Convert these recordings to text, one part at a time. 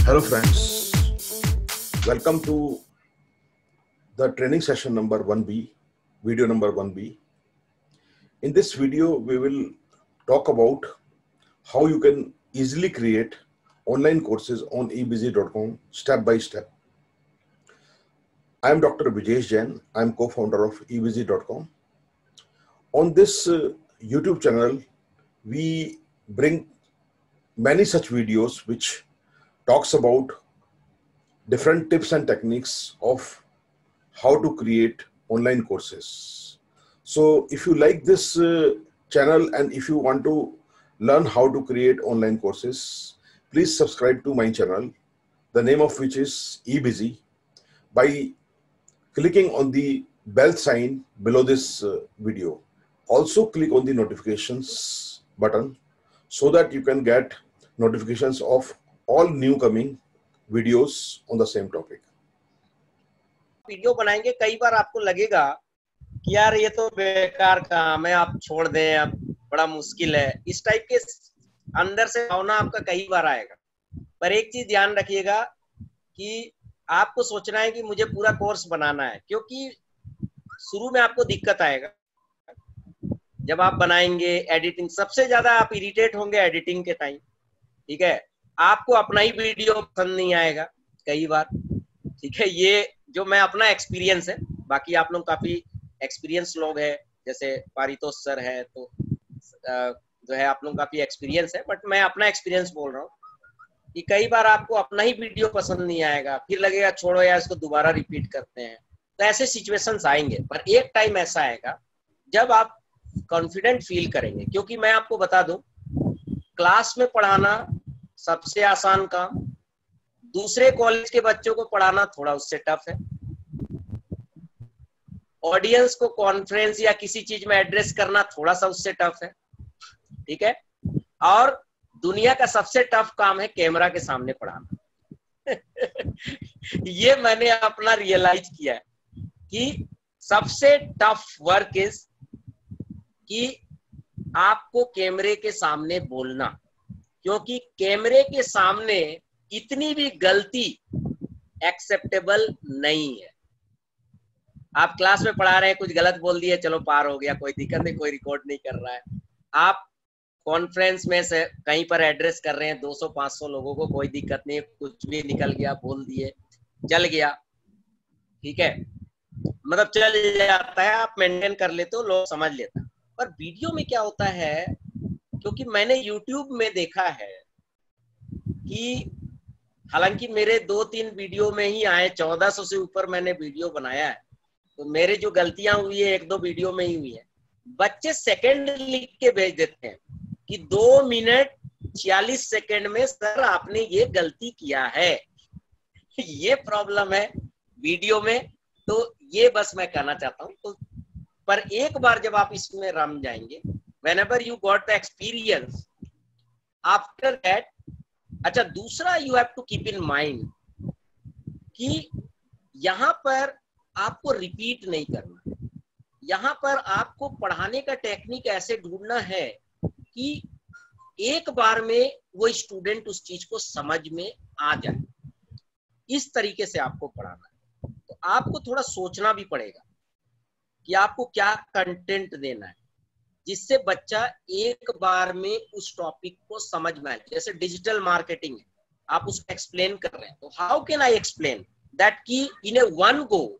Hello friends, welcome to the training session number 1B, video number 1B. In this video, we will talk about how you can easily create online courses on eBusy.com step by step. I am Dr. Brijesh Jain. I am co-founder of eBusy.com. On this YouTube channel, we bring many such videos which talks about different tips and techniques of how to create online courses. So if you like this channel and if you want to learn how to create online courses, please subscribe to my channel, the name of which is eBusy, by clicking on the bell sign below this video. Also click on the notifications button so that you can get notifications of all new coming videos on the same topic. Video बनाएंगे, कई बार आपको लगेगा कि यार ये तो बेकार काम है, आप छोड़ दें, अब बड़ा मुश्किल है, इस टाइप के अंदर से भावना आपका कई बार आएगा। पर एक चीज ध्यान रखिएगा कि आपको सोचना है कि मुझे पूरा कोर्स बनाना है, क्योंकि शुरू में आपको दिक्कत आएगा जब आप बनाएंगे। एडिटिंग सबसे ज्यादा आप इरिटेट होंगे एडिटिंग के टाइम, ठीक है। आपको अपना ही वीडियो पसंद नहीं आएगा कई बार, ठीक है। ये जो मैं अपना एक्सपीरियंस है, बाकी आप लोग काफी एक्सपीरियंस लोग हैं, जैसे पारितोष सर है, तो जो है आप लोग काफी एक्सपीरियंस है, बट मैं अपना एक्सपीरियंस बोल रहा हूँ कि कई बार आपको अपना ही वीडियो पसंद नहीं आएगा, फिर लगेगा छोड़ो यार इसको दोबारा रिपीट करते हैं। तो ऐसे सिचुएशंस आएंगे, पर एक टाइम ऐसा आएगा जब आप कॉन्फिडेंट फील करेंगे। क्योंकि मैं आपको बता दूं, क्लास में पढ़ाना सबसे आसान काम, दूसरे कॉलेज के बच्चों को पढ़ाना थोड़ा उससे टफ है, ऑडियंस को कॉन्फ्रेंस या किसी चीज में एड्रेस करना थोड़ा सा उससे टफ है, ठीक है। और दुनिया का सबसे टफ काम है कैमरा के सामने पढ़ाना। ये मैंने अपना रियलाइज किया है कि सबसे टफ वर्क इज कि आपको कैमरे के सामने बोलना, क्योंकि कैमरे के सामने इतनी भी गलती एक्सेप्टेबल नहीं है। आप क्लास में पढ़ा रहे हैं, कुछ गलत बोल दिए, चलो पार हो गया, कोई दिक्कत नहीं, कोई रिकॉर्ड नहीं कर रहा है। आप कॉन्फ्रेंस में से कहीं पर एड्रेस कर रहे हैं 200-500 लोगों को, कोई दिक्कत नहीं, कुछ भी निकल गया, बोल दिए, चल गया, ठीक है, मतलब चल जाता है, आप मेंटेन कर लेते हो, लोग समझ लेते हैं। पर वीडियो में क्या होता है, क्योंकि मैंने YouTube में देखा है कि हालांकि मेरे 2-3 वीडियो में ही आए, 1400 से ऊपर मैंने वीडियो बनाया है, तो मेरे जो गलतियां हुई है 1-2 वीडियो में ही हुई है। बच्चे सेकंड लिख के भेज देते हैं कि 2 मिनट 46 सेकंड में सर आपने ये गलती किया है। ये प्रॉब्लम है वीडियो में, तो ये बस मैं कहना चाहता हूँ। तो पर एक बार जब आप इसमें रम जाएंगे, whenever you got the experience, after that, अच्छा दूसरा you have to keep in mind कि यहाँ पर आपको रिपीट नहीं करना है, यहाँ पर आपको पढ़ाने का टेक्निक ऐसे ढूंढना है कि एक बार में वो स्टूडेंट उस चीज को समझ में आ जाए। इस तरीके से आपको पढ़ाना है। तो आपको थोड़ा सोचना भी पड़ेगा कि आपको क्या कंटेंट देना है, जिससे बच्चा एक बार में उस टॉपिक को समझ में आए। जैसे डिजिटल मार्केटिंग है, आप उसको एक्सप्लेन कर रहे हैं, तो how can I explain that कि in a one go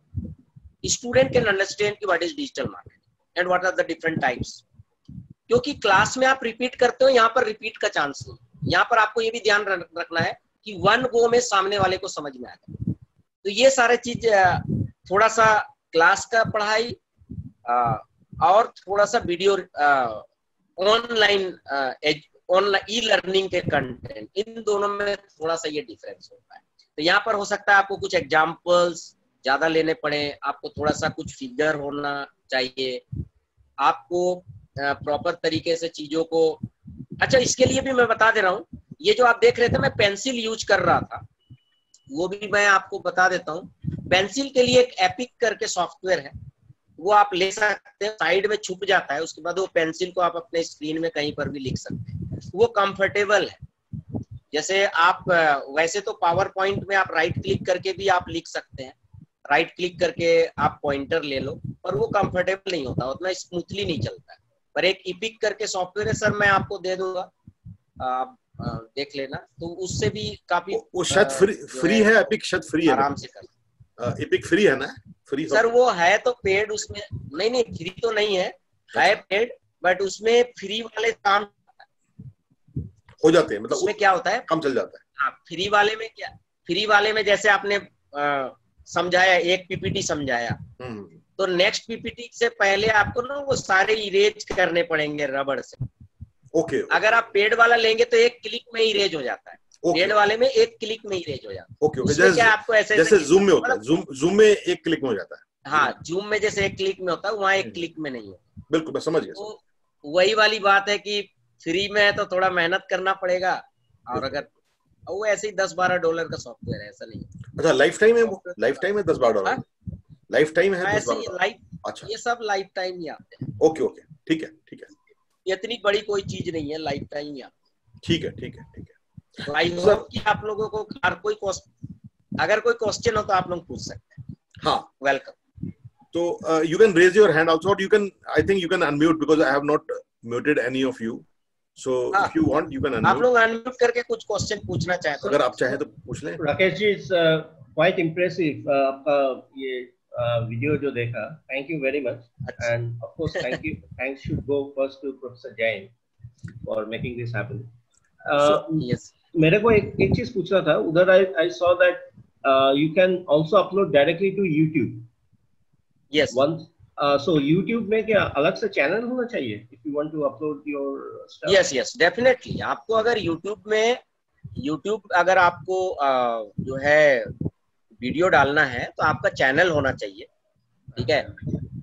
student can understand कि what is digital marketing and what are the different types. क्योंकि क्लास में आप रिपीट करते हो, यहाँ पर रिपीट का चांस नहीं। यहाँ पर आपको ये भी ध्यान रखना है कि वन गो में सामने वाले को समझ में आए। तो ये सारे चीज थोड़ा सा क्लास का पढ़ाई और थोड़ा सा वीडियो ऑनलाइन ई लर्निंग के कंटेंट, इन दोनों में थोड़ा सा ये डिफरेंस होता है। तो यहाँ पर हो सकता है आपको कुछ एग्जांपल्स ज्यादा लेने पड़े, आपको थोड़ा सा कुछ फिगर होना चाहिए, आपको प्रॉपर तरीके से चीजों को। अच्छा, इसके लिए भी मैं बता दे रहा हूँ, ये जो आप देख रहे थे मैं पेंसिल यूज कर रहा था, वो भी मैं आपको बता देता हूँ। पेंसिल के लिए एक एपिक करके सॉफ्टवेयर है, वो आप ले सकते हैं, साइड में छुप जाता है, उसके बाद वो पेंसिल को आप अपने स्क्रीन में कहीं पर भी लिख सकते हैं। वो कंफर्टेबल है। जैसे आप वैसे तो पावर पॉइंट में आप राइट क्लिक करके भी आप लिख सकते हैं, राइट क्लिक करके आप पॉइंटर ले लो, पर वो कंफर्टेबल नहीं होता, उतना स्मूथली नहीं चलता है। पर एक इपिक करके सॉफ्टवेयर है सर, मैं आपको दे दूंगा, आप देख लेना, तो उससे भी काफी वो शायद फ्री है, एपिक शायद फ्री है, आराम से कर। एपिक फ्री है ना? फ्री सर वो है तो पेड, उसमें नहीं फ्री तो नहीं है, है पेड, बट उसमें फ्री वाले काम हो जाते हैं, मतलब उसमें क्या होता है, काम चल जाता है। हाँ, फ्री वाले में क्या, फ्री वाले में जैसे आपने समझाया, एक पीपीटी समझाया, तो नेक्स्ट पीपीटी से पहले आपको ना वो सारे इरेज करने पड़ेंगे रबड़ से। ओके। अगर आप पेड वाला लेंगे तो एक क्लिक में इरेज हो जाता है, पेड वाले में एक क्लिक में इरेज हो जाता है। ओके, क्या आपको ऐसे जैसे जूम में होता है, जूम में एक क्लिक में हो जाता है। हाँ, जूम में जैसे एक क्लिक में होता है, वहाँ एक क्लिक में नहीं होता। बिल्कुल, मैं समझ गया। तो वही वाली बात है कि फ्री में है तो थोड़ा मेहनत करना पड़ेगा, और अगर वो ऐसे ही $10-12 का सॉफ्टवेयर है, ऐसा नहीं। अच्छा, लाइफ टाइम है वो? लाइफ टाइम है $10-12? लाइफ टाइम है $10-12? अच्छा, ये सब लाइफ टाइम ही आते हैं। ओके ओके, ठीक है ठीक है। इतनी बड़ी कोई चीज नहीं है, लाइफ टाइम ही आते हैं। ठीक है ठीक है ठीक है। तो आई होप कि आप लोगों को अगर कोई क्वेश्चन हो तो आप लोग पूछ सकते हैं। हाँ, वेलकम। तो you can raise your hand also, or you can, I think you can unmute, because I have not muted any of you. So if you want, you can unmute. आप लोग अनम्यूट करके कुछ question पूछना चाहें तो अगर आप चाहें तो पूछ लें। Rakesh ji, it's quite impressive आपका ये वीडियो जो देखा, thank you very much, and of course thanks should go first to professor Jain for making this happen. Yes, मेरे को एक चीज पूछना था, उधर I saw that you can also upload directly to YouTube. Yes, so YouTube में क्या अलग से चैनल होना चाहिए if you want to upload your stuff? Yes definitely. आपको अगर YouTube अगर आपको जो है वीडियो डालना है तो आपका चैनल होना चाहिए, ठीक है।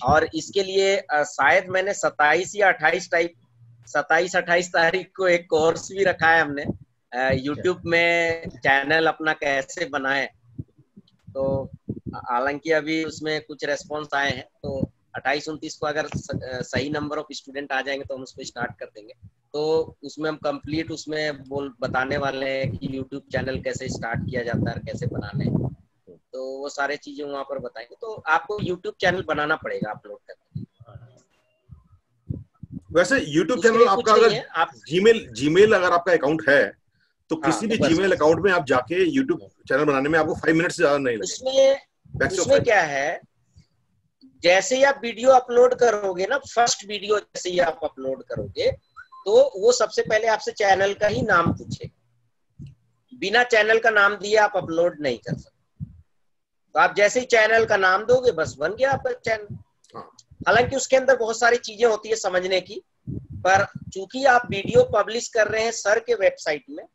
और इसके लिए शायद मैंने 27 या 28 तारीख को एक कोर्स भी रखा है हमने, YouTube में चैनल अपना कैसे बनाए। तो हालांकि अभी उसमें कुछ रेस्पॉन्स आए हैं, तो 28-29 को अगर सही नंबर ऑफ स्टूडेंट आ जाएंगे तो हम उसको स्टार्ट कर देंगे। तो उसमें हम कंप्लीट उसमें बताने वाले हैं कि यूट्यूब चैनल कैसे स्टार्ट किया जाता है, कैसे बनाने हैं, तो वो सारे चीजें वहाँ पर बताएंगे। तो आपको यूट्यूब चैनल बनाना पड़ेगा अपलोड करने। वैसे यूट्यूब चैनल आपका अगर जीमेल अगर आपका अकाउंट है तो किसी भी जीमेल अकाउंट में आप जाके यूट्यूब चैनल बनाने में आपको 5 मिनट से ज्यादा नहीं लगेगा। उसमें क्या है, जैसे ही आप वीडियो अपलोड करोगे ना, फर्स्ट वीडियो जैसे ही आप अपलोड करोगे तो वो सबसे पहले आपसे चैनल का ही नाम पूछेगा। बिना चैनल का नाम दिए आप अपलोड नहीं कर सकते। तो आप जैसे ही चैनल का नाम दोगे, बस बन गया आपका चैनल। हालांकि उसके अंदर बहुत सारी चीजें होती है समझने की, पर चूंकि आप वीडियो पब्लिश कर रहे हैं सर के वेबसाइट में,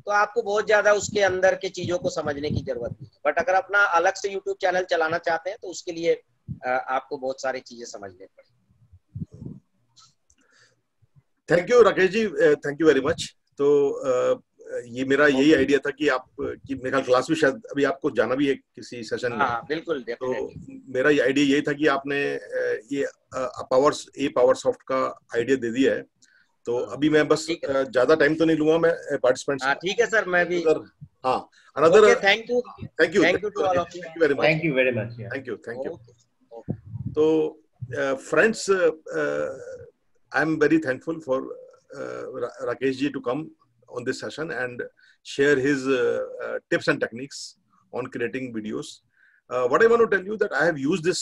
तो आपको बहुत ज्यादा उसके अंदर के चीजों को समझने की जरूरत नहीं है। बट अगर अपना अलग से यूट्यूब चैनल चलाना चाहते हैं तो उसके लिए आपको बहुत सारी चीजें समझने पड़ेगी। Thank you Rakesh ji, thank you very much. तो ये मेरा यही आइडिया था कि मेरा क्लास भी शायद अभी आपको जाना भी है किसी सेशन में। बिल्कुल, तो मेरा आइडिया यही था कि आपने ये पावर सॉफ्ट का आइडिया दे दिया है, तो अभी मैं बस ज्यादा टाइम तो नहीं लूंगा मैं पार्टिसिपेंट्स। ठीक है सर, मैं भी another thank you to all of you, thank you very much, thank you. तो friends, I am very thankful for Rakesh ji to come on this session and share his tips and techniques on creating videos. What I want to tell you that I have used this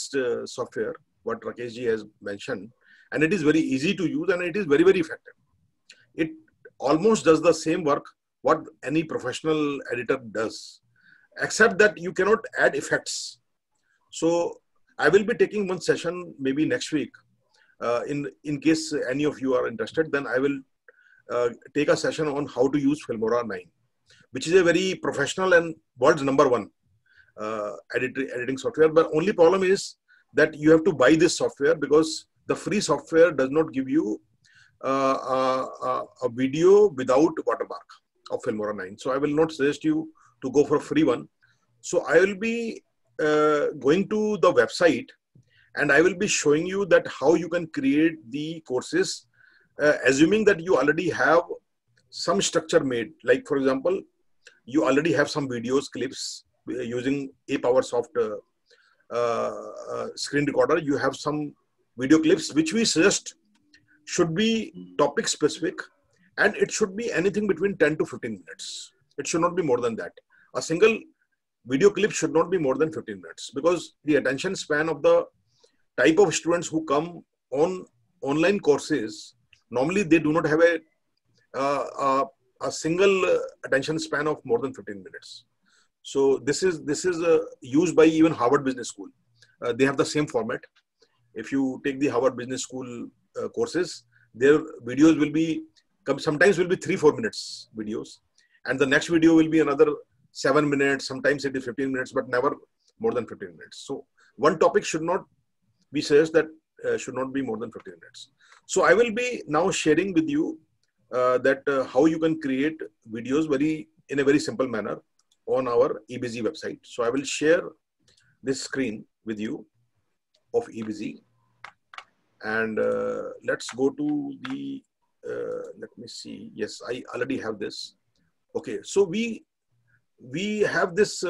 software, what Rakesh ji has mentioned, and it is very easy to use and it is very, very effective. It almost does the same work what any professional editor does, except that you cannot add effects. So I will be taking one session maybe next week. In case any of you are interested, then I will take a session on how to use Filmora 9, which is a very professional and world's #1 editing software. But only problem is that you have to buy this software, because the free software does not give you a video without watermark of Filmora 9. So I will not suggest you to go for a free one. So I will be going to the website and I will be showing you that how you can create the courses, assuming that you already have some structure made. Like for example, you already have some videos, clips using APowerSoft screen recorder. You have some video clips which we suggest should be topic specific, and it should be anything between 10 to 15 minutes. It should not be more than that. A single video clip should not be more than 15 minutes, because the attention span of the type of students who come on online courses, normally they do not have a single attention span of more than 15 minutes. So this is used by even Harvard Business School. They have the same format. If you take the Harvard Business School courses, their videos will be sometimes will be 3-4 minutes videos, and the next video will be another 7 minutes. Sometimes it is 15 minutes, but never more than 15 minutes. So one topic should not be says that should not be more than 15 minutes. So I will be now sharing with you how you can create videos in a very simple manner on our EBZ website. So I will share this screen with you of EBZ, and let's go to the let me see. Yes, I already have this. Okay, so we have this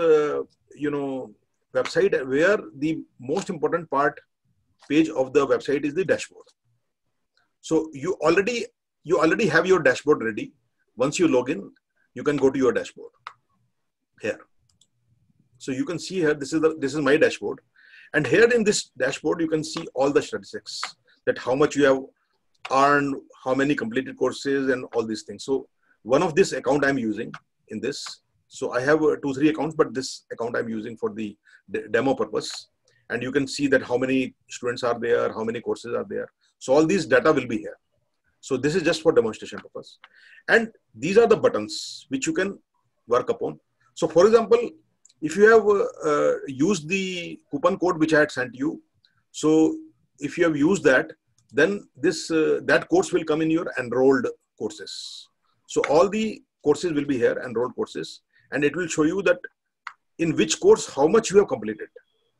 website where the most important page of the website is the dashboard. So you already have your dashboard ready. Once you log in, you can go to your dashboard here. So you can see here, this is my dashboard, and here in this dashboard you can see all the statistics, that how much you have earned, how many completed courses, and all these things. So one of this account I'm using in this. So I have 2-3 accounts, but this account I'm using for the demo purpose. And you can see that how many students are there, how many courses are there. So all these data will be here. So this is just for demonstration purpose. And these are the buttons which you can work upon. So for example, if you have used the coupon code which I had sent you, so if you have used that, then that course will come in your enrolled courses. So all the courses will be here, enrolled courses, and it will show you that in which course, how much you have completed.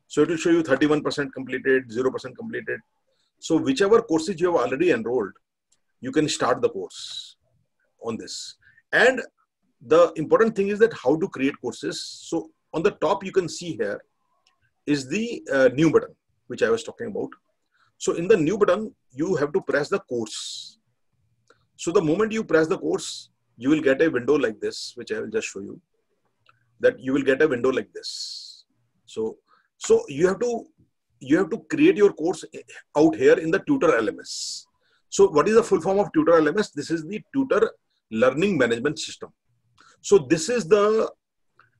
So it will show you 31% completed, 0% completed. So whichever courses you have already enrolled, you can start the course on this. And the important thing is that how to create courses. So on the top, you can see here is the new button, which I was talking about. So in the new button, you have to press the course. So the moment you press the course, you will get a window like this, which I will just show you, that you will get a window like this. So you have to create your course out here in the Tutor LMS. So what is the full form of Tutor LMS? This is the Tutor Learning Management System. So this is the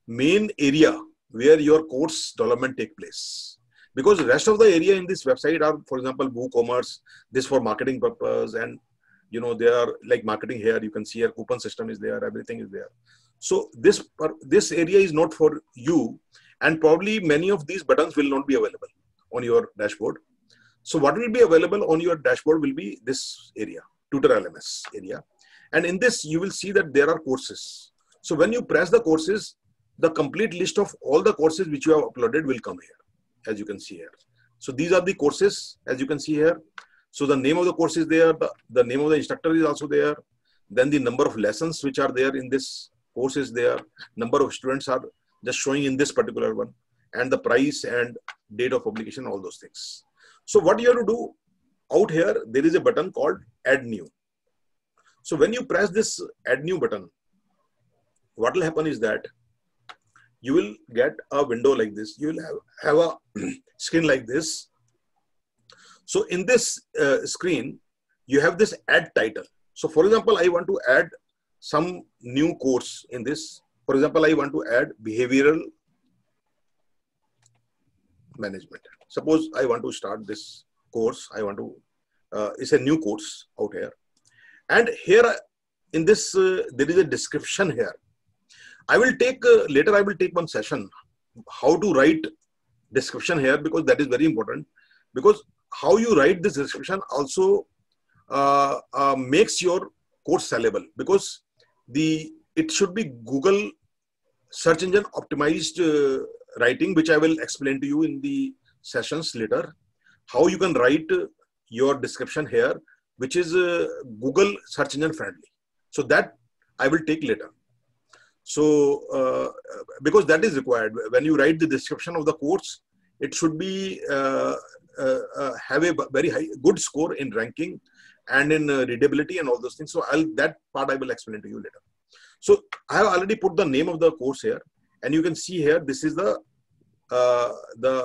main area where your course development take place. Because the rest of the area in this website are, for example, WooCommerce, this for marketing purpose, and they are like marketing here. You can see here coupon system is there, everything is there. So this area is not for you, and probably many of these buttons will not be available on your dashboard. So what will be available on your dashboard will be this area, Tutor LMS area. And in this, you will see that there are courses. So when you press the courses, the complete list of all the courses which you have uploaded will come here, as you can see here. So these are the courses, as you can see here. So the name of the course is there, the name of the instructor is also there. Then the number of lessons which are there in this course is there. Number of students are just showing in this particular one, and the price and date of publication, all those things. So what you have to do out here, there is a button called Add New. So when you press this Add New button, what will happen is that you will get a window like this. You will have a screen like this. So in this screen, you have this add title. So for example, I want to add some new course in this. For example, I want to add behavioral management. Suppose I want to start this course. I want to, it's a new course out here. And here in this, there is a description here. I will take, later I will take one session, how to write description here, because that is very important. Because how you write this description also makes your course sellable, because it should be Google search engine optimized writing, which I will explain to you in the sessions later, how you can write your description here, which is Google search engine friendly. So that I will take later. So because that is required when you write the description of the course, it should be have a very good score in ranking and in readability and all those things. So that part I will explain to you later. So I have already put the name of the course here, and you can see here this is the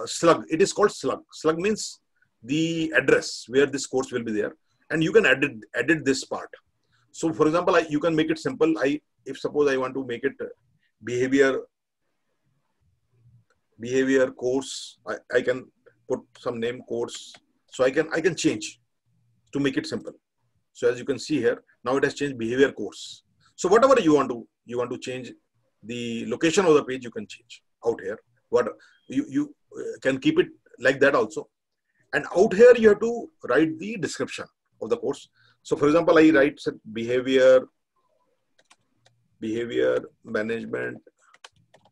slug. It is called slug. Slug means the address where this course will be there, and you can edit this part. So for example, you can make it simple. If suppose I want to make it behavior course, I can put some name course. So I can change to make it simple. So as you can see here, now it has changed behavior course. So whatever you want to change the location of the page, you can change out here. What you can keep it like that also. And out here you have to write the description of the course. So for example, I write behavior management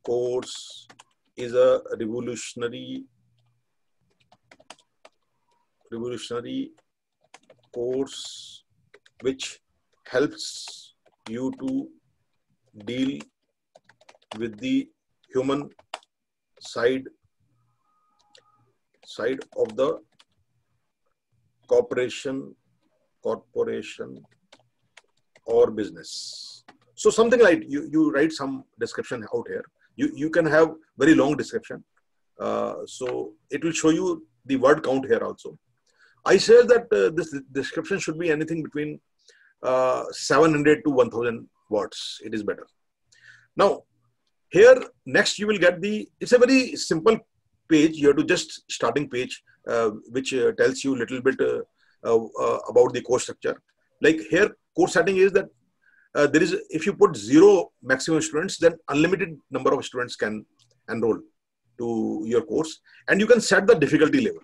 course is a revolutionary course which helps you to deal with the human side of the corporation or business. So something like you write some description out here. You can have very long description. So it will show you the word count here also. I say that this description should be anything between 700 to 1000 words. It is better. Now here next you will get it's a very simple page. You have to just starting page which tells you a little bit about the course structure. Like here course setting is that there is, if you put 0 maximum students, then unlimited number of students can enroll to your course, and you can set the difficulty level.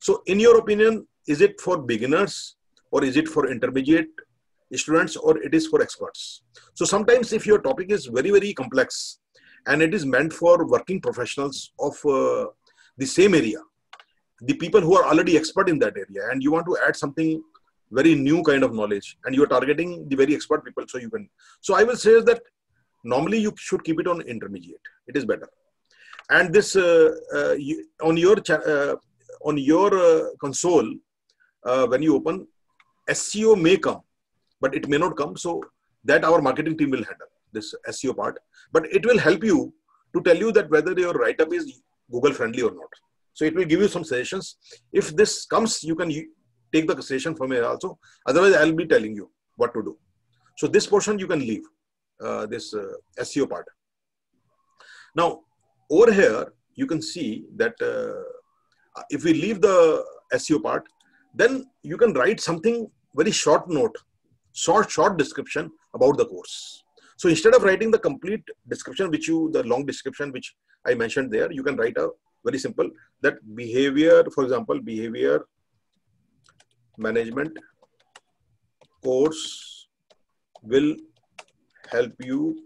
So in your opinion, is it for beginners or is it for intermediate students or it is for experts? So sometimes if your topic is very, very complex and it is meant for working professionals of the same area, the people who are already expert in that area, and you want to add something very new kind of knowledge, and you are targeting the very expert people, so you can. So I will say that normally you should keep it on intermediate. It is better. And this on your console, when you open, SEO may come, but it may not come. So that our marketing team will handle this SEO part, but it will help you to tell you that whether your write-up is Google friendly or not. So it will give you some suggestions. If this comes, you can take the suggestion from here also. Otherwise, I'll be telling you what to do. So this portion you can leave, this SEO part. Now, over here, you can see that if we leave the SEO part, then you can write something very short note, short description about the course. So instead of writing the complete description, the long description which I mentioned there, you can write a very simple that behavior, for example, behavior management course will help you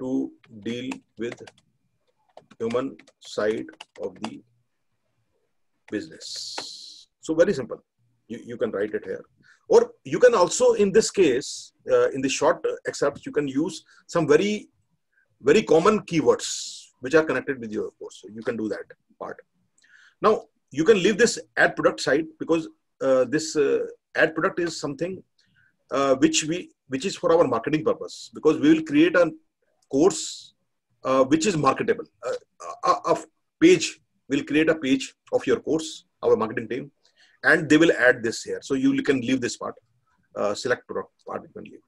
to deal with human side of the business. So very simple. You can write it here. Or you can also, in this case, in the short excerpts, you can use some very, very common keywords which are connected with your course. So you can do that part. Now, you can leave this ad product side because this ad product is something which is for our marketing purpose, because we will create a course which is marketable. We'll create a page of your course, our marketing team, and they will add this here. So you can leave this part, select product part you can leave.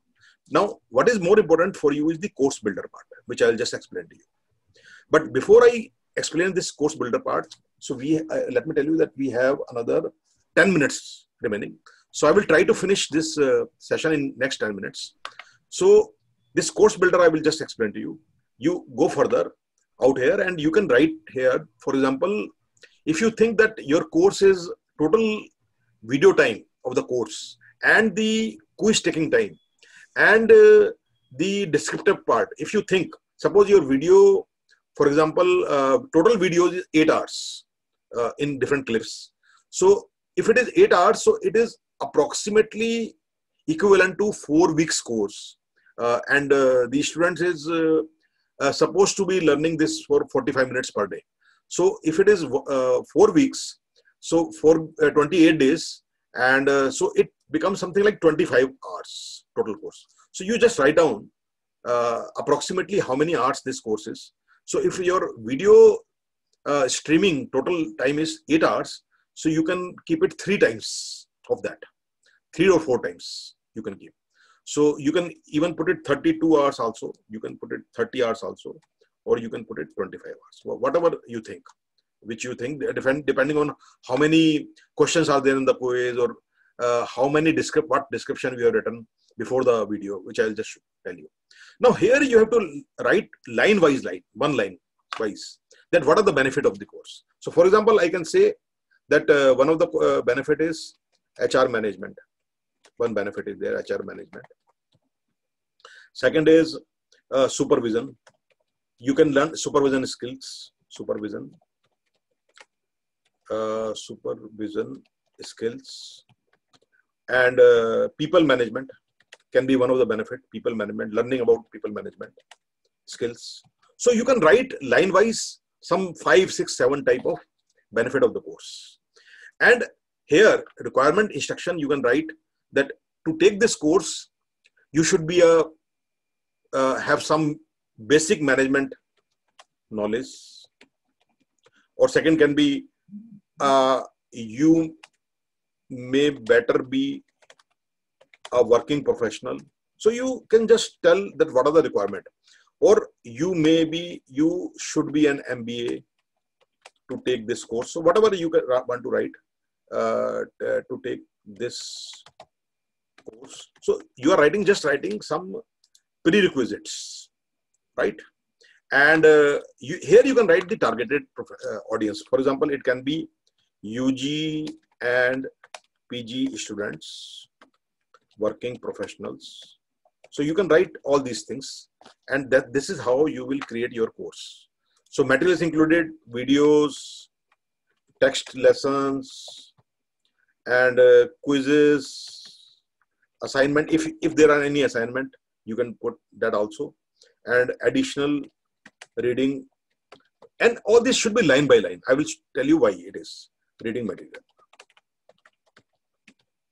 Now, what is more important for you is the course builder part, which I'll just explain to you. But before I explain this course builder part, so let me tell you that we have another 10 minutes remaining. So I will try to finish this session in next 10 minutes. So this course builder, I will just explain to you. You go further out here and you can write here, for example, if you think that your course is total video time of the course and the quiz taking time and the descriptive part, if you think, suppose your video, for example, total video is 8 hours in different clips. So if it is 8 hours, so it is approximately equivalent to 4 weeks course. and the student is supposed to be learning this for 45 minutes per day. So if it is 4 weeks, so for 28 days, and so it becomes something like 25 hours total course. So you just write down approximately how many hours this course is. So if your video streaming total time is 8 hours, so you can keep it 3 times of that, 3 or 4 times you can keep. So you can even put it 32 hours also, you can put it 30 hours also, or you can put it 25 hours, so whatever you think, which you think, depending on how many questions are there in the quiz, or how many what description we have written before the video, which I'll just tell you. Now here you have to write line wise, one line wise, that what are the benefit of the course. So for example, I can say that one of the benefit is HR management. One benefit is there, HR management. Second is supervision. You can learn supervision skills. Supervision skills, and people management can be one of the benefit. People management, learning about people management skills. So you can write line wise some 5, 6, 7 type of benefit of the course. And here requirement instruction, you can write that to take this course, you should be have some basic management knowledge. Or second can be you may better be a working professional. So you can just tell that what are the requirement. Or you should be an MBA to take this course. So whatever you want to write to take this course. So you are just writing some prerequisites, right? And here you can write the targeted audience. For example, it can be UG and PG students, working professionals. So you can write all these things, and this is how you will create your course. So materials included videos, text lessons, and quizzes, assignment. If there are any assignment, you can put that also, and additional reading, and all this should be line by line. I will tell you why it is reading material.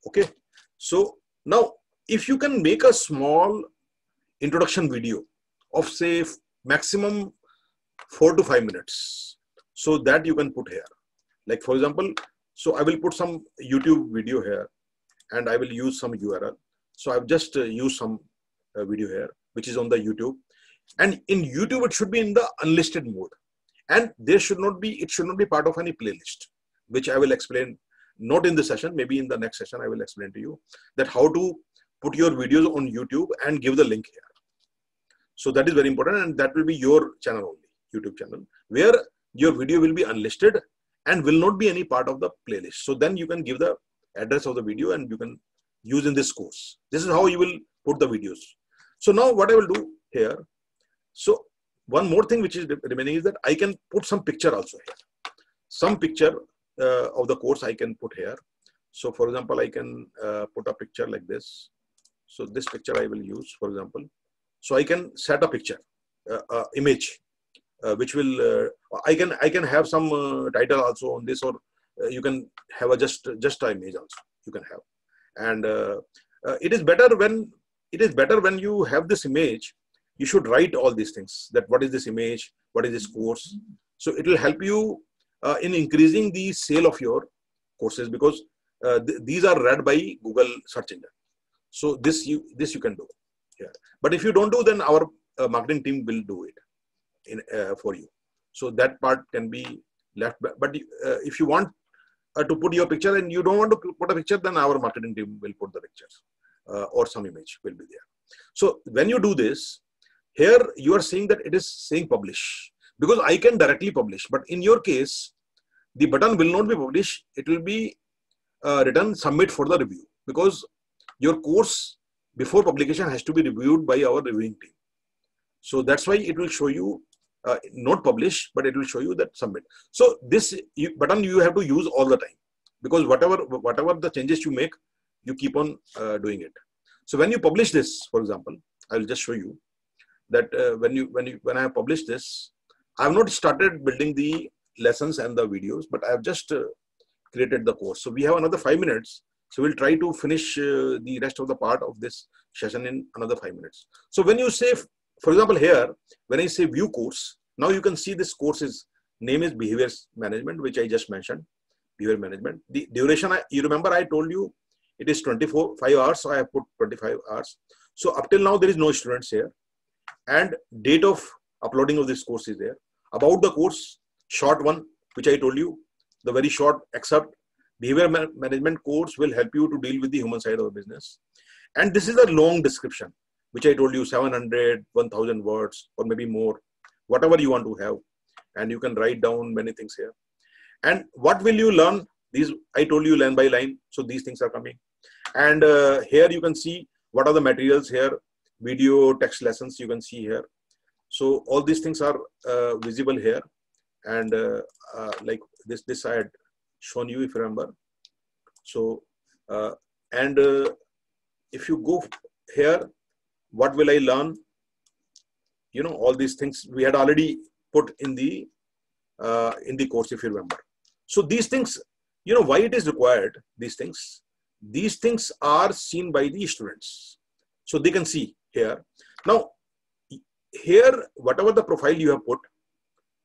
Okay, so now if you can make a small introduction video of say maximum 4 to 5 minutes, so that you can put here. Like for example, so I will put some YouTube video here, and I will use some URL. So I've just used some video here, which is on the YouTube. And in YouTube, it should be in the unlisted mode, and it should not be part of any playlist, which I will explain, not in this session, maybe in the next session. I will explain to you that how to put your videos on YouTube and give the link here. So that is very important, and that will be your channel only, YouTube channel, where your video will be unlisted and will not be any part of the playlist. So then you can give the address of the video and you can use in this course. This is how you will put the videos. So now what I will do here. So one more thing which is remaining is that I can put some picture also here. Some picture of the course I can put here. So for example, I can put a picture like this. So this picture I will use, for example. So I can set a picture, image, which will, I can have some title also on this, or you can have a just an image also you can have. And it is better when you have this image, you should write all these things, that what is this image, what is this course. So it will help you in increasing the sale of your courses, because these are read by Google search engine. So this you can do. Yeah. But if you don't do, then our marketing team will do it for you. So that part can be left. But if you want to put your picture and you don't want to put a picture, then our marketing team will put the pictures or some image will be there. So when you do this, here you are seeing that it is saying publish, because I can directly publish. But in your case, the button will not be published. It will be written submit for the review, because your course before publication has to be reviewed by our reviewing team. So that's why it will show you not publish, but it will show you that submit. So this button you have to use all the time, because whatever the changes you make, you keep on doing it. So when you publish this, for example, I'll just show you that when I have published this, I have not started building the lessons and the videos, but I have just created the course. So we have another 5 minutes. So we'll try to finish the rest of the part of this session in another 5 minutes. So when you say, for example, here, when I say view course, now you can see this course's name is Behavior Management, which I just mentioned, Behavior Management. The duration, you remember I told you it is 5 hours. So I have put 25 hours. So up till now, there is no students here. And date of uploading of this course is there. About the course, short one, which I told you, the very short excerpt. Behavior Management course will help you to deal with the human side of the business. And this is a long description, which I told you 700, 1000 words, or maybe more, whatever you want to have. And you can write down many things here. And what will you learn? These, I told you line by line. So these things are coming. And here you can see what are the materials here, video, text lessons you can see here. So all these things are visible here. And like this I had shown you, if you remember. So, if you go here, what will I learn? You know, all these things we had already put in the course, if you remember. So these things, you know, why it is required, these things are seen by the students. So they can see here. Now, here, whatever the profile you have put,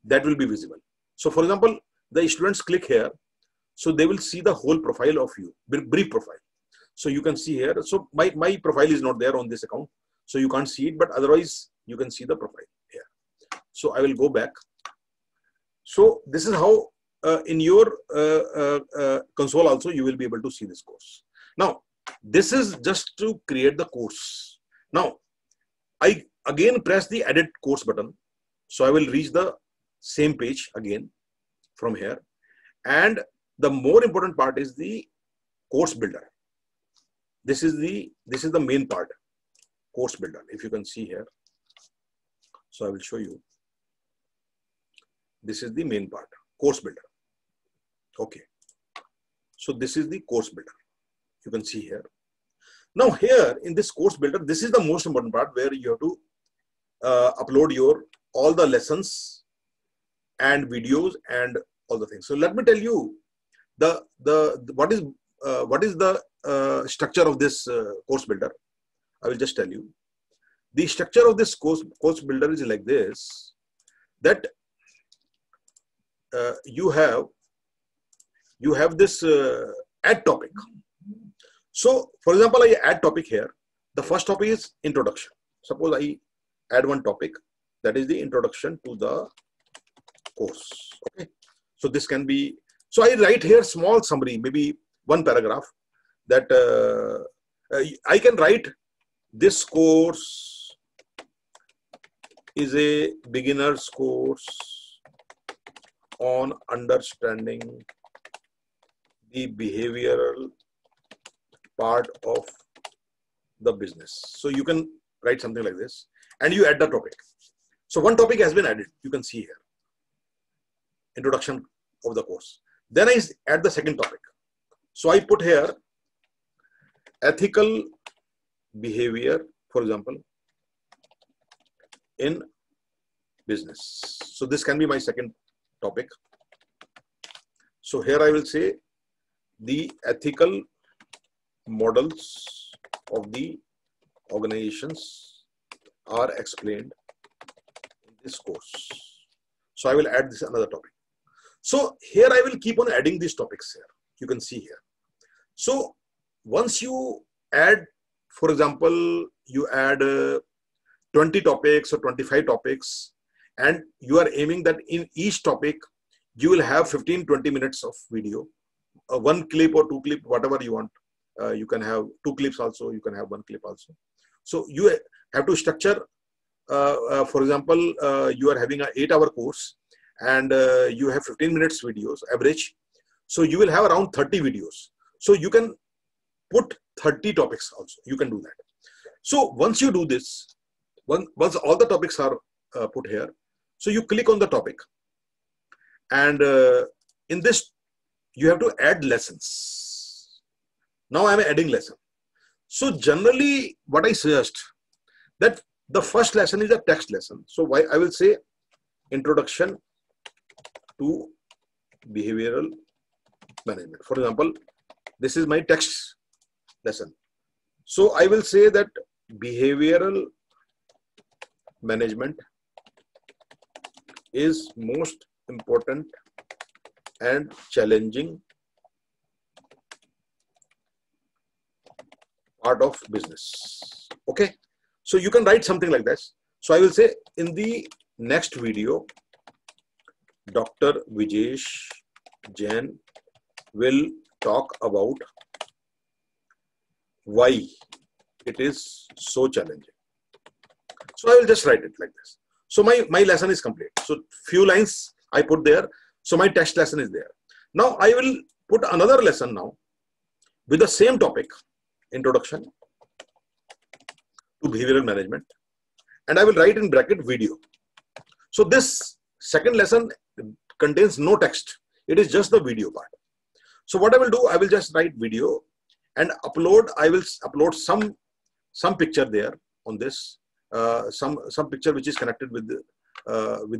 that will be visible. So for example, the students click here. So they will see the whole profile of you, brief profile. So you can see here. So my profile is not there on this account. So you can't see it, but otherwise you can see the profile here. So I will go back. So this is how in your console also you will be able to see this course. Now, this is just to create the course. Now, I again press the edit course button. So I will reach the same page again from here. And the more important part is the course builder. This is the main part, course builder. If you can see here. So I will show you. This is the main part, course builder. Okay. So this is the course builder. You can see here. Now here in this course builder, this is the most important part where you have to upload all the lessons and videos and all the things. So let me tell you what is the structure of this course builder. I will just tell you. The structure of this course builder is like this, that you have this add topic. So for example, I add topic here. The first topic is introduction. Suppose I add one topic, that is the introduction to the course. Okay. So this can be, so I write here small summary, maybe one paragraph, that I can write this course is a beginner's course on understanding the behavioral part of the business. So you can write something like this and you add the topic. So one topic has been added. You can see here, introduction of the course. Then I add the second topic. So I put here ethical behavior, for example, in business. So this can be my second topic. So here I will say the ethical models of the organizations are explained in this course. So I will add this another topic. So here I will keep on adding these topics here. You can see here. So once you add, for example, you add 20 topics or 25 topics, and you are aiming that in each topic, you will have 15-20 minutes of video, one clip or two clip, whatever you want. You can have two clips also, you can have one clip also. So you have to structure, for example, you are having an 8-hour course and you have 15 minutes videos average. So you will have around 30 videos. So you can put 30 topics also. You can do that. So once you do this, once all the topics are put here, so you click on the topic, and in this you have to add lessons. Now I am adding lesson. So generally what I suggest that the first lesson is a text lesson. So why I will say introduction to behavioral management. For example, this is my text lesson. So I will say that behavioral management is most important and challenging part of business. Okay, so you can write something like this. So I will say in the next video, Dr. Vijesh Jain will talk about why it is so challenging. So I will just write it like this. So my lesson is complete. So few lines I put there. So my text lesson is there. Now I will put another lesson now with the same topic, introduction to behavioral management, and I will write in bracket video. So this second lesson contains no text. It is just the video part. So what I will do, I will just write video and upload. I will upload some picture there on this, some picture which is connected with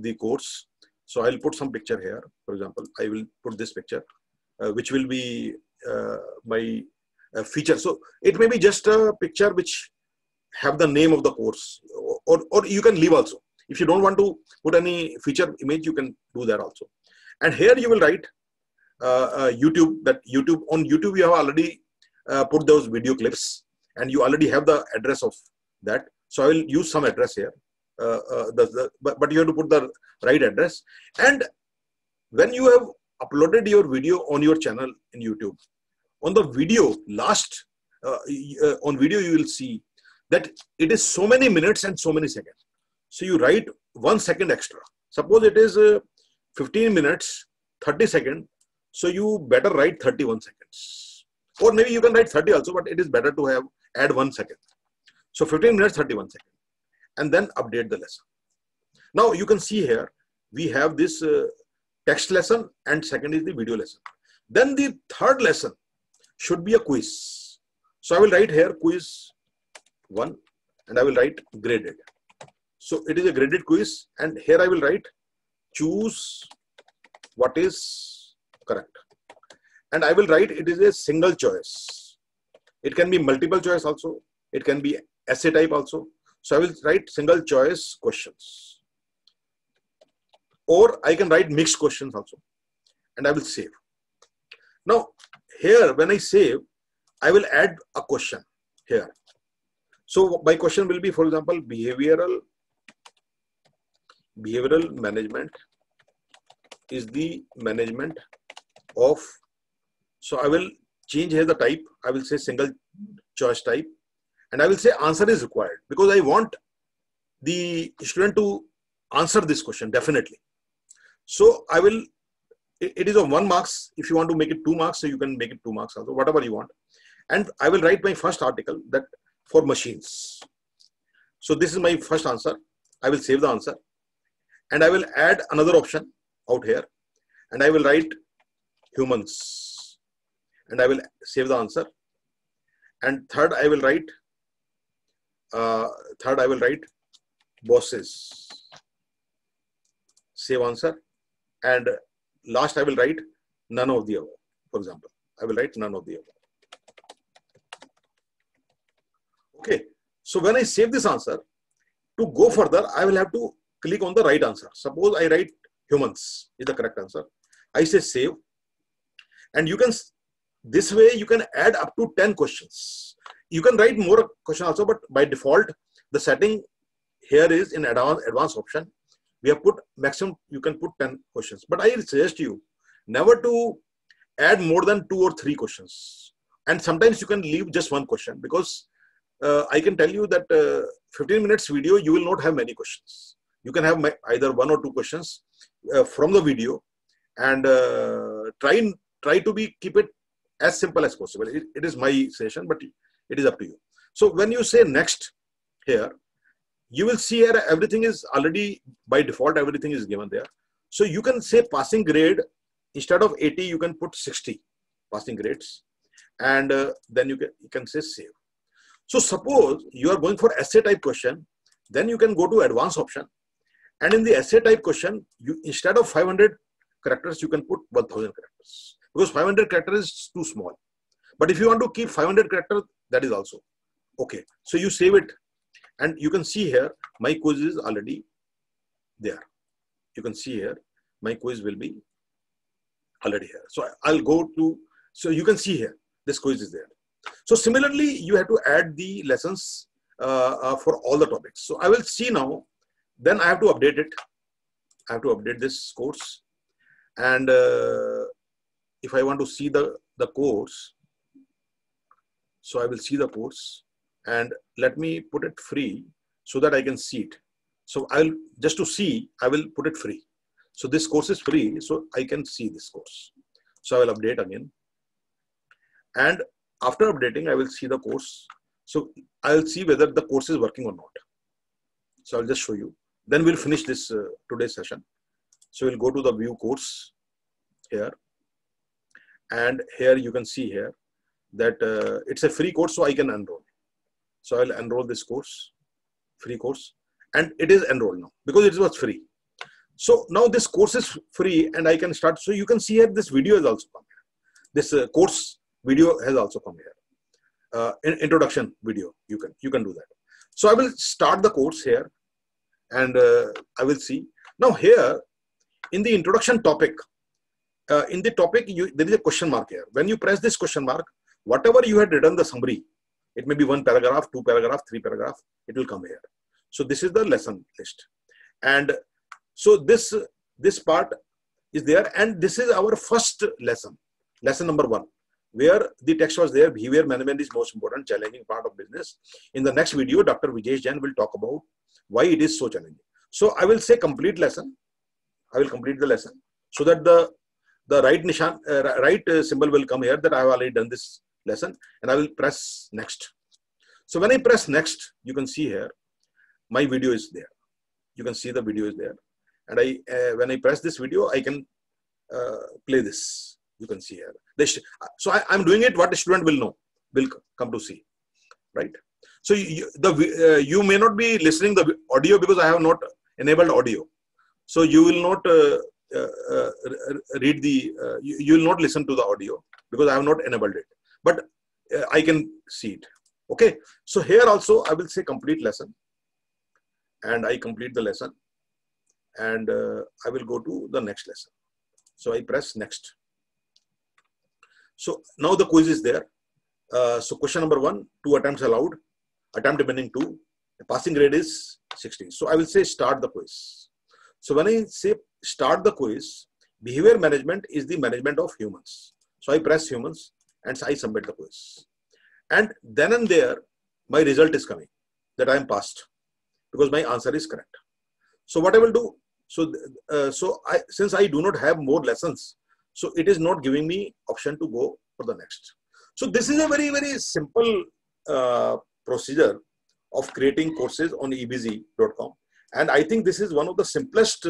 the course. So I'll put some picture here. For example, I will put this picture, which will be my feature. So it may be just a picture which have the name of the course, or you can leave also. If you don't want to put any feature image, you can do that also. And here you will write YouTube. That YouTube, on YouTube you have already put those video clips, and you already have the address of that. So I will use some address here, but you have to put the right address. And when you have uploaded your video on your channel in YouTube, on the video last, on video you will see that it is so many minutes and so many seconds. So you write 1 second extra. Suppose it is 15 minutes, 30 seconds. So you better write 31 seconds. Or maybe you can write 30 also, but it is better to add 1 second. So 15 minutes, 31 seconds. And then update the lesson. Now you can see here, we have this text lesson, and second is the video lesson. Then the third lesson should be a quiz. So I will write here quiz 1, and I will write graded. So it is a graded quiz, and here I will write choose what is correct. And I will write it is a single choice. It can be multiple choice also. It can be essay type also. So I will write single choice questions. Or I can write mixed questions also. And I will save. Now here when I save, I will add a question here. So my question will be, for example, behavioral management is the management of. So I will change here the type. I will say single choice type, and I will say answer is required, because I want the student to answer this question definitely. So I will, it is of 1 marks. If you want to make it 2 marks, so you can make it 2 marks also, whatever you want. And I will write my first article that for machines. So this is my first answer. I will save the answer, and I will add another option out here, and I will write humans, and I will save the answer. And third I will write bosses, save answer. And last I will write none of the above. For example, I will write none of the above. Okay, so when I save this answer, to go further, I will have to click on the right answer. Suppose I write humans is the correct answer. I say save, and you can, this way you can add up to 10 questions. You can write more questions also, but by default, the setting here is in advanced option. We have put maximum, you can put 10 questions. But I suggest you never to add more than 2 or 3 questions. And sometimes you can leave just 1 question, because I can tell you that 15 minutes video, you will not have many questions. You can have either 1 or 2 questions from the video, and try to keep it as simple as possible. It is my suggestion, but it is up to you. So when you say next here, you will see here everything is already by default, everything is given there. So you can say passing grade, instead of 80, you can put 60 passing grades, and then you can say save. So suppose you are going for essay type question, Then you can go to advanced option. And in the essay type question, you instead of 500 characters, you can put 1000 characters. Because 500 characters is too small. But if you want to keep 500 characters, that is also okay. So you save it. And you can see here, my quiz is already there. You can see here, my quiz will be already here. So I'll go to, so you can see here, this quiz is there. So similarly, you have to add the lessons for all the topics. So I will see now, then I have to update it. I have to update this course. And if I want to see the course, so I will see the course and let me put it free so that I can see it. So I'll just to see, I will put it free. So this course is free, so I can see this course. So I will update again. And after updating, I will see the course. So I'll see whether the course is working or not. So I'll just show you. Then we'll finish this today's session. So we'll go to the view course here. And here you can see here that it's a free course, so I can enroll. So I'll enroll this course, free course. And it is enrolled now because it was free. So now this course is free and I can start. So you can see here this video has also come here. This course video has also come here. Introduction video, you can do that. So I will start the course here and I will see. Now here in the introduction topic, in the topic there is a question mark here. When you press this question mark, whatever you had written the summary, it may be 1 paragraph, 2 paragraph, 3 paragraph, it will come here. So this is the lesson list. And so this part is there, and this is our first lesson, lesson number 1, where the text was there, behavior management is most important, challenging part of business. In the next video, Dr. Vijesh Jain will talk about why it is so challenging. So I will say complete lesson. I will complete the lesson so that the right nishan, right symbol will come here that I have already done this lesson, and I will press next. So when I press next, you can see here, my video is there. You can see the video is there. And when I press this video, I can play this. You can see here. So I'm doing it what the student will know, will come to see, right? So you may not be listening the audio because I have not enabled audio. So you will not read the, you will not listen to the audio because I have not enabled it. But I can see it. Okay. So here also I will say complete lesson. And I complete the lesson. And I will go to the next lesson. So I press next. So now the quiz is there. So question number 1, 2 attempts allowed. Attempt remaining 2. The passing grade is 60. So I will say start the quiz. So when I say start the quiz, behavior management is the management of humans. So I press humans and I submit the quiz. And then and there, my result is coming that I am passed because my answer is correct. So what I will do, since I do not have more lessons, so it is not giving me option to go for the next. So this is a very, very simple procedure of creating courses on ebz.com. And I think this is one of the simplest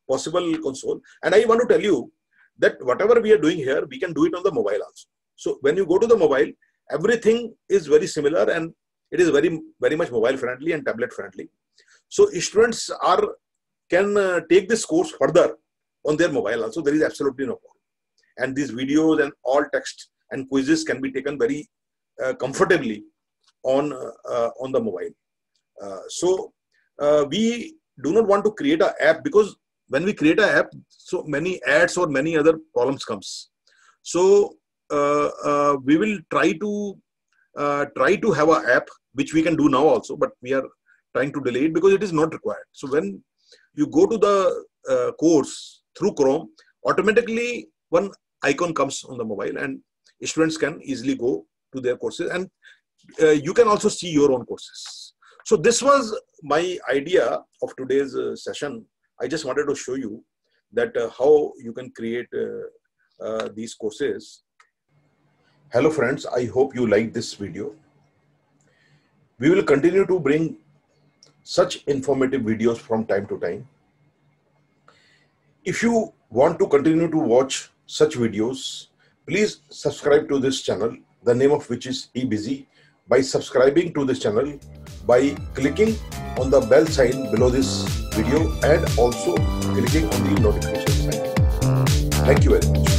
possible console. And I want to tell you that whatever we are doing here, we can do it on the mobile also. So when you go to the mobile, everything is very similar and it is very, very much mobile friendly and tablet friendly. So students can take this course further on their mobile also. There is absolutely no problem. And these videos and all text and quizzes can be taken very comfortably on the mobile. We do not want to create an app because when we create an app, so many ads or many other problems comes. So we will try to have an app which we can do now also, but we are trying to delay it because it is not required. So when you go to the course through Chrome, automatically one icon comes on the mobile and students can easily go to their courses, and you can also see your own courses. So this was my idea of today's session. I just wanted to show you that how you can create these courses. Hello friends, I hope you like this video. We will continue to bring such informative videos from time to time. If you want to continue to watch such videos, please subscribe to this channel, the name of which is eBusy. By subscribing to this channel, by clicking on the bell sign below this video and also clicking on the notification sign. Thank you very much.